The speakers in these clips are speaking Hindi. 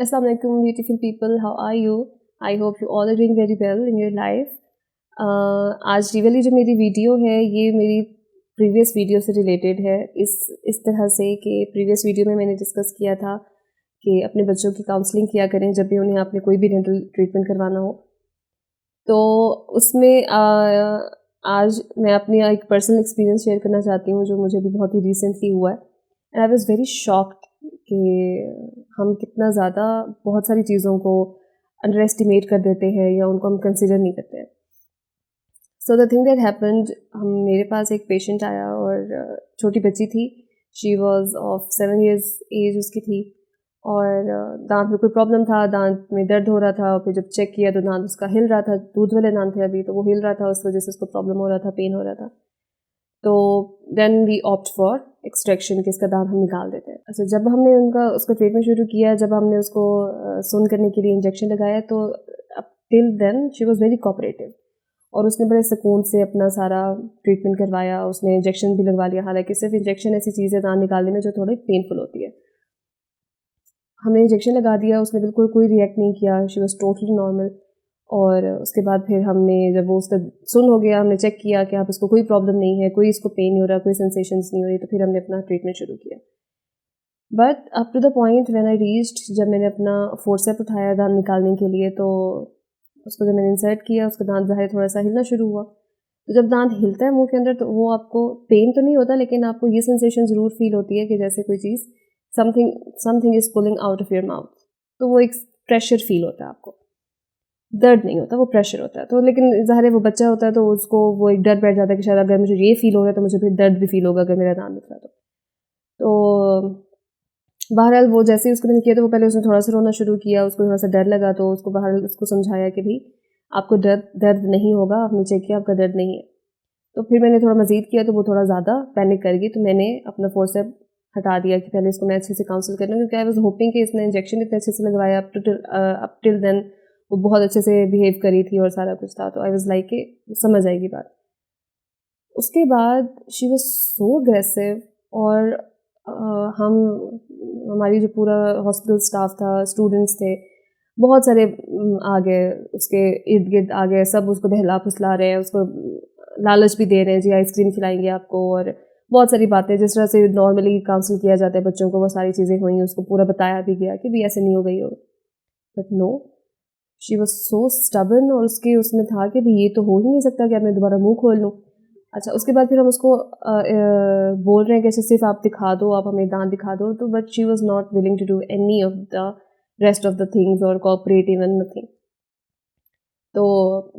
Assalamu alaikum beautiful people, how are you? I hope you all are doing very well in your life. आज ये वाली जो मेरी वीडियो है ये मेरी प्रीवियस वीडियो से रिलेटेड है इस तरह से कि प्रीवियस वीडियो में मैंने डिस्कस किया था कि अपने बच्चों की काउंसलिंग किया करें जब भी उन्हें आपने कोई भी डेंटल ट्रीटमेंट करवाना हो। तो उसमें आज मैं अपनी एक पर्सनल एक्सपीरियंस शेयर करना चाहती हूँ जो मुझे भी बहुत ही रिसेंटली हुआ है। And I was very shocked कि हम कितना ज़्यादा बहुत सारी चीज़ों को अंडर एस्टिमेट कर देते हैं या उनको हम कंसिडर नहीं करते हैं। So the thing that happened, मेरे पास एक पेशेंट आया और छोटी बच्ची थी। She was of 7 years age उसकी थी और दांत में कोई प्रॉब्लम था, दांत में दर्द हो रहा था। और फिर जब चेक किया तो दांत उसका हिल रहा था, दूध वाले दांत थे अभी, तो वो हिल रहा था, उस वजह से उसको प्रॉब्लम हो रहा था, पेन हो रहा था। तो then we opt for extraction कि इसका दांत हम निकाल देते हैं। अच्छा, जब हमने उसका ट्रीटमेंट शुरू किया, जब हमने उसको सुन करने के लिए इंजेक्शन लगाया, तो अब till then she was very cooperative और उसने बड़े सुकून से अपना सारा ट्रीटमेंट करवाया। उसने इंजेक्शन भी लगवा लिया, हालांकि सिर्फ इंजेक्शन ऐसी चीज़ है दांत निकालने में जो थोड़ी पेनफुल होती है। हमने इंजेक्शन लगा दिया, उसने बिल्कुल कोई रिएक्ट नहीं किया, शी वॉज टोटली नॉर्मल। और उसके बाद फिर हमने जब वो उसका सुन हो गया, हमने चेक किया कि आप इसको कोई प्रॉब्लम नहीं है, कोई इसको पेन नहीं हो रहा, कोई सेंसेशंस नहीं हो रही, तो फिर हमने अपना ट्रीटमेंट शुरू किया। But up to the point when I reached, जब मैंने अपना फोर्सेप उठाया दांत निकालने के लिए, तो उसको जब मैंने इंसर्ट किया, उसका दांत ज़ाहिर थोड़ा सा हिलना शुरू हुआ। तो जब दांत हिलता है मुंह के अंदर, तो वो आपको पेन तो नहीं होता, लेकिन आपको ये सेंसेशन ज़रूर फील होती है कि जैसे कोई चीज़ something something is pulling out of your mouth. तो वो एक प्रेशर फील होता है आपको, दर्द नहीं होता, वो प्रेशर होता है। तो लेकिन ज़ाहिर है वो बच्चा होता है तो उसको वो एक डर बैठ जाता है कि शायद अगर मुझे ये फील हो रहा है तो मुझे फिर दर्द भी फील होगा अगर मेरा दांत निकला तो बहरहाल वो जैसे ही उसको मैंने किया, तो वो पहले उसने थोड़ा सा रोना शुरू किया, उसको थोड़ा सा डर लगा, तो उसको बहरहाल उसको समझाया कि भाई आपको दर्द नहीं होगा, आपने चेक किया आपका दर्द नहीं है। तो फिर मैंने थोड़ा मज़ीद किया तो वो थोड़ा ज़्यादा पैनिक कर गई, तो मैंने अपना फोर्सेप हटा दिया कि पहले इसको मैं अच्छे से काउंसिल करना, क्योंकि आई वॉज होपिंग कि इसने इंजेक्शन इतने अच्छे से लगवाया, अप टिल देन वो बहुत अच्छे से बिहेव करी थी और सारा कुछ था, तो आई वॉज लाइक कि समझ आएगी बात। उसके बाद शी वॉज सो अग्रेसिव और हम हमारी जो पूरा हॉस्पिटल स्टाफ था, स्टूडेंट्स थे, बहुत सारे आ गए उसके इर्द गिर्द आ गए, सब उसको बहला फुसला रहे हैं, उसको लालच भी दे रहे हैं, जी आइसक्रीम खिलाएंगे आपको, और बहुत सारी बातें जिस तरह से नॉर्मली काउंसिल किया जाता है बच्चों को, वो सारी चीज़ें हुई, उसको पूरा बताया भी गया कि भी ऐसे नहीं हो गई हो। But no, she was so stubborn और उसमें था कि भी ये तो हो ही नहीं सकता कि अब मैं दोबारा मुंह खोल लूँ। अच्छा, उसके बाद फिर हम उसको बोल रहे हैं कि ऐसे सिर्फ आप दिखा दो, आप हमें दांत दिखा दो, तो but she was not willing to do any of the rest of the things और कोऑपरेट इवन नथिंग। तो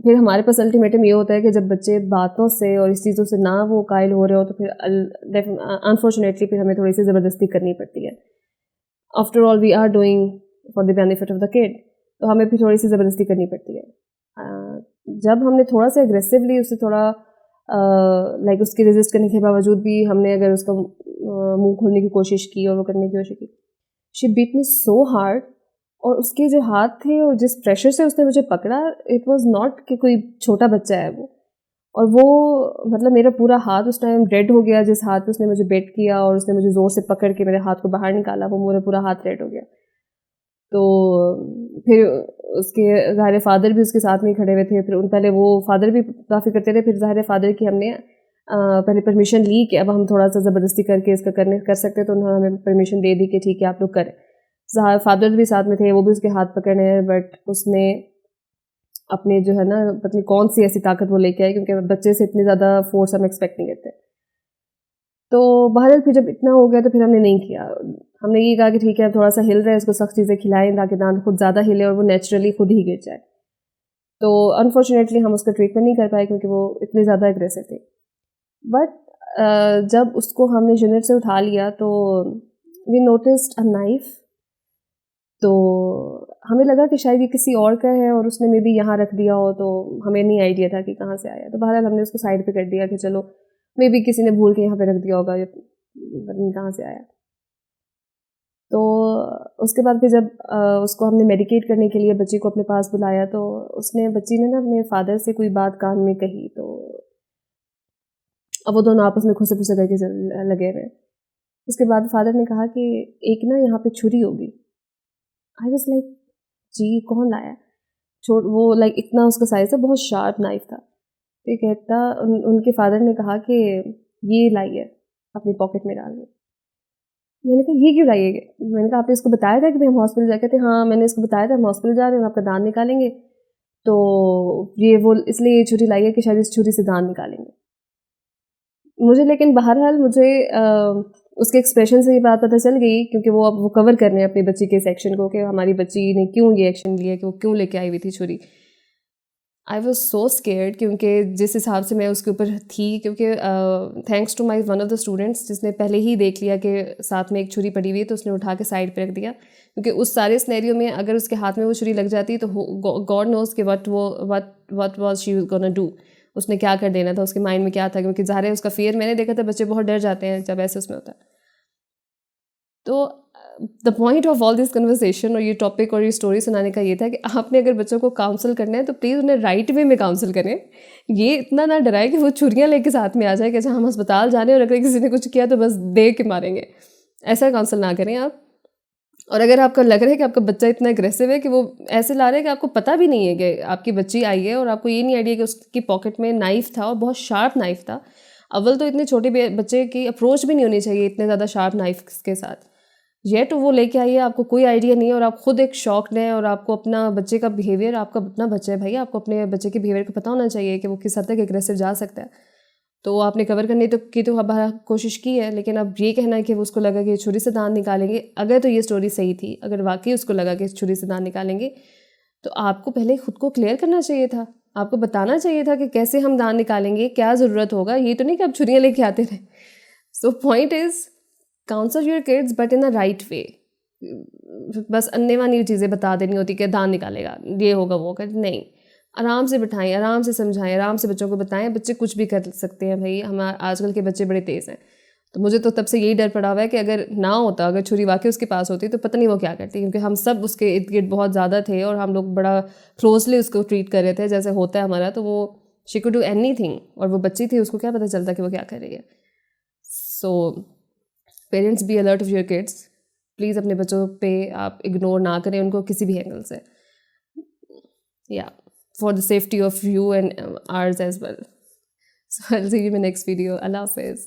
फिर हमारे पास अल्टीमेटम ये होता है कि जब बच्चे बातों से और इस चीज़ों से ना वो कायल हो रहे हो, तो फिर अनफॉर्चुनेटली फिर हमें थोड़ी सी ज़बरदस्ती करनी पड़ती है। After all we are doing for the benefit of the kid, तो हमें फिर थोड़ी सी ज़बरदस्ती करनी पड़ती है। जब हमने थोड़ा सा एग्रेसिवली उसे थोड़ा लाइक उसके रेजिस्ट करने के बावजूद भी हमने अगर उसका मुंह खोलने की कोशिश की और वो करने की कोशिश की, she beat me so hard. और उसके जो हाथ थे और जिस प्रेशर से उसने मुझे पकड़ा, इट वाज नॉट कि कोई छोटा बच्चा है वो। और वो मतलब मेरा पूरा हाथ उस टाइम रेड हो गया, जिस हाथ में उसने मुझे बेट किया और उसने मुझे ज़ोर से पकड़ के मेरे हाथ को बाहर निकाला, वो मेरा पूरा हाथ रेड हो गया। तो फिर उसके ज़ाहिर फादर भी उसके साथ में ही खड़े हुए थे। फिर पहले वो फादर भी काफ़ी करते थे, फिर ज़ाहिर फादर की हमने पहले परमिशन ली कि अब हम थोड़ा सा ज़बरदस्ती करके इसका कर सकते, तो उन्होंने हमें परमिशन दे दी कि ठीक है आप लोग करें। फादर भी साथ में थे, वो भी उसके हाथ पकड़े हैं, बट उसने अपने जो है ना पता नहीं कौन सी ऐसी ताकत वो लेके आई, क्योंकि बच्चे से इतनी ज़्यादा फोर्स हम एक्सपेक्ट नहीं करते। तो बहरहाल फिर जब इतना हो गया तो फिर हमने नहीं किया। हमने ये कहा कि ठीक है अब थोड़ा सा हिल रहा है, इसको सख्त चीज़ें खिलाएं ताकि दांत खुद ज़्यादा हिले और वो नेचुरली खुद ही गिर जाए। तो अनफॉर्चुनेटली हम उसका ट्रीटमेंट नहीं कर पाए क्योंकि वो इतने ज़्यादा एग्रेसिव थे। बट जब उसको हमने यूनिट से उठा लिया तो वी नोटिस्ड अ नाइफ। तो हमें लगा कि शायद ये किसी और का है और उसने मे बी यहाँ रख दिया हो, तो हमें नहीं आइडिया था कि कहाँ से आया। तो बहरहाल हमने उसको साइड पे कर दिया कि चलो मे बी किसी ने भूल के यहाँ पे रख दिया होगा, ये पता नहीं कहाँ से आया। तो उसके बाद फिर जब उसको हमने मेडिकेट करने के लिए बच्ची को अपने पास बुलाया, तो बच्ची ने ना अपने फादर से कोई बात कान में कही, तो अब वो दोनों आपस में खुसे खुसे करके लगे हुए। उसके बाद फादर ने कहा कि एक ना यहाँ पे छुरी होगी। आई वॉज लाइक जी कौन लाया? वो लाइक इतना उसका साइज़ था, बहुत शार्प नाइफ था। तो ये कहता उनके फादर ने कहा कि ये लाई है अपनी पॉकेट में डाल के। मैंने कहा ये क्यों लाई है? मैंने कहा आपने इसको बताया था कि भाई हम हॉस्पिटल जा? कहते हाँ मैंने इसको बताया था हम हॉस्पिटल जा रहे हैं और आपका दांत निकालेंगे, तो ये वो इसलिए ये छुरी लाई है कि शायद इस छुरी से दांत निकालेंगे। मुझे लेकिन बहरहाल मुझे उसके एक्सप्रेशन से ये बात पता चल गई, क्योंकि वो अब वो कवर कर रहे हैं अपनी बच्ची के सेक्शन को कि हमारी बच्ची ने क्यों ये एक्शन लिया, कि वो क्यों लेके आई हुई थी छुरी। आई वॉज सो स्केयर्ड, क्योंकि जिस हिसाब से मैं उसके ऊपर थी, क्योंकि thanks to my one of the students जिसने पहले ही देख लिया कि साथ में एक छुरी पड़ी हुई है, तो उसने उठा के साइड पे रख दिया, क्योंकि उस सारे स्नैरियो में अगर उसके हाथ में वो छुरी लग जाती तो गॉड नोज के what was she gonna do, उसने क्या कर देना था, उसके माइंड में क्या था, क्योंकि ज़ाहिर है उसका फियर मैंने देखा था, बच्चे बहुत डर जाते हैं जब ऐसे उसमें होता है। तो the point of all this conversation और ये टॉपिक और ये स्टोरी सुनाने का ये था कि आपने अगर बच्चों को काउंसल करना है तो प्लीज़ उन्हें राइट वे में काउंसल करें। ये इतना ना डराए कि वो छुरियाँ लेके साथ में आ जाए कि अच्छा हम अस्पताल जा रहे हैं और अगर किसी ने कुछ किया तो बस दे के मारेंगे, ऐसा काउंसल ना करें आप। और अगर आपका लग रहा है कि आपका बच्चा इतना एग्रेसिव है कि वो ऐसे ला रहा है कि आपको पता भी नहीं है कि आपकी बच्ची आई है और आपको ये नहीं आइडिया कि उसकी पॉकेट में नाइफ था और बहुत शार्प नाइफ था। अव्वल तो इतने छोटे बच्चे की अप्रोच भी नहीं होनी चाहिए इतने ज़्यादा शार्प नाइफ के साथ। ये तो वो लेके आई है, आपको कोई आइडिया नहीं है और आप खुद एक शॉक्ड हैं और आपको अपना बच्चे का बिहेवियर, आपका अपना बच्चा है भाई, आपको अपने बच्चे के बिहेवियर का पता होना चाहिए कि वो किस हद तक एग्रेसिव जा सकता है। तो आपने कवर करने तो की तो कोशिश की है, लेकिन अब ये कहना है कि उसको लगा कि छुरी से दांत निकालेंगे, अगर तो ये स्टोरी सही थी, अगर वाकई उसको लगा कि छुरी से दांत निकालेंगे, तो आपको पहले खुद को क्लियर करना चाहिए था। आपको बताना चाहिए था कि कैसे हम दांत निकालेंगे, क्या ज़रूरत होगा। ये तो नहीं कि आप छुरियाँ लेके आते रहे। So point is counsel your kids but in a right way. बस अन्य वाली चीज़ें बता देनी होती कि दांत निकालेगा, ये होगा वो होगा, नहीं। आराम से बिठाएं, आराम से समझाएं, आराम से बच्चों को बताएं। बच्चे कुछ भी कर सकते हैं भाई, हम आजकल के बच्चे बड़े तेज़ हैं। तो मुझे तो तब से यही डर पड़ा हुआ है कि अगर ना होता, अगर छुरी वाकई उसके पास होती तो पता नहीं वो क्या करती, क्योंकि हम सब उसके इर्द गिर्द बहुत ज़्यादा थे और हम लोग बड़ा क्लोजली उसको ट्रीट कर रहे थे जैसे होता है हमारा। तो वो शी कुड डू एनीथिंग, और वो बच्ची थी, उसको क्या पता चलता कि वो क्या कर रही है। So parents be alert of your kids. Please अपने बच्चों पे आप इग्नोर ना करें उनको किसी भी एंगल से, या for the safety of you and ours as well. So I will see you in my next video. अल्लाह हाफिज़।